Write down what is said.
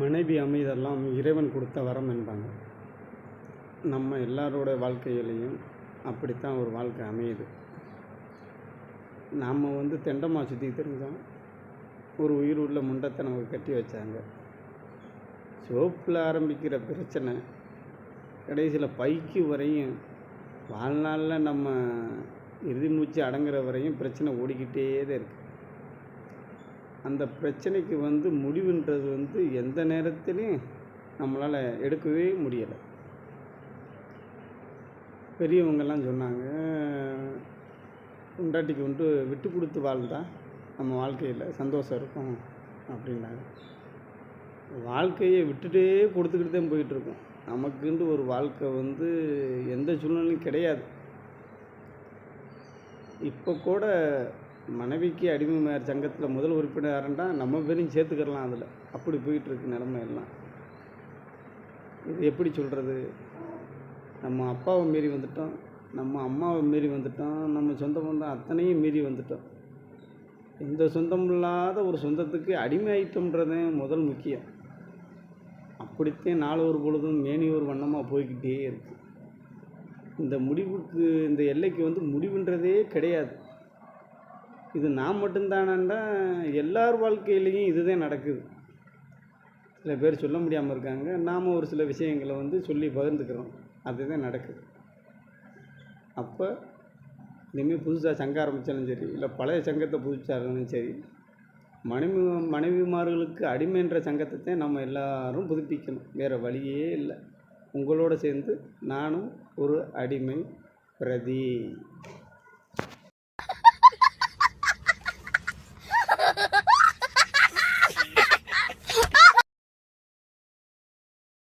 மனைவி அமைதெல்லாம் இறைவன் கொடுத்த வரம் என்பாங்க. நம்ம எல்லாரோட வாழ்க்கையிலையும் அப்படித்தான் ஒரு வாழ்க்கை அமையுது. நாம் தெண்டமாக சுற்றி தெரிஞ்சோம். ஒரு உயிர் உள்ள முண்டத்தை நமக்கு கட்டி வச்சாங்க. சோப்பில் ஆரம்பிக்கிற பிரச்சனை கடைசியில் பைக்கு வரையும் வாழ்நாளில் நம்ம இறுதி மூச்சு அடங்குற வரையும் பிரச்சனை ஓடிக்கிட்டே தான் இருக்குது. அந்த பிரச்சனைக்கு முடிவுன்றது எந்த நேரத்துலையும் நம்மளால் எடுக்கவே முடியலை. பெரியவங்கெல்லாம் சொன்னாங்க, பொண்டாட்டிக்கு விட்டு கொடுத்து வாழ்ந்தால் நம்ம வாழ்க்கையில் சந்தோஷம் இருக்கும் அப்படின்னாங்க. வாழ்க்கையை விட்டுட்டே கொடுத்துக்கிட்டு தான் போயிட்டுருக்கோம். நமக்குன்ட்டு ஒரு வாழ்க்கை எந்த சூழ்நிலையும் கிடையாது. இப்போ கூட மனைவிக்கு அடிமையார் சங்கத்தில் முதல் உறுப்பினராண்டா நம்ம பேரையும் சேர்த்துக்கிறலாம். அதில் அப்படி போயிட்டுருக்கு நிலைமை எல்லாம். இது எப்படி சொல்கிறது? நம்ம அப்பாவை மீறி வந்துட்டோம், நம்ம அம்மாவை மீறி வந்துட்டோம், நம்ம சொந்த பந்தம் அத்தனையும் மீறி வந்துட்டோம். இந்த சொந்தம் இல்லாத ஒரு சொந்தத்துக்கு அடிமை ஆயிட்டோம்ன்றதே முதல் முக்கியம். அப்படித்தான் நாள் ஒரு பொழுதும் மேனி ஒரு வண்ணமாக போய்கிட்டே இருக்குது. இந்த முடிவுக்கு, இந்த எல்லைக்கு முடிவுன்றதே கிடையாது. இது நான் மட்டும்தானாண்டா எல்லார் வாழ்க்கையிலையும் இதுதான் நடக்குது. சில பேர் சொல்ல முடியாமல் இருக்காங்க. நாம் ஒரு சில விஷயங்களை சொல்லி பகிர்ந்துக்கிறோம். அதுதான் நடக்குது. அப்போ இனிமேல் புதுசாக சங்கம் ஆரம்பித்தாலும் சரி, இல்லை பழைய சங்கத்தை புதுச்சாலும் சரி, மனைவிமார்களுக்கு அடிமைன்ற சங்கத்தை தான் நம்ம எல்லாரும் புதுப்பிக்கணும். வேறு வழியே இல்லை. உங்களோட சேர்ந்து நானும் ஒரு அடிமை பிரதி.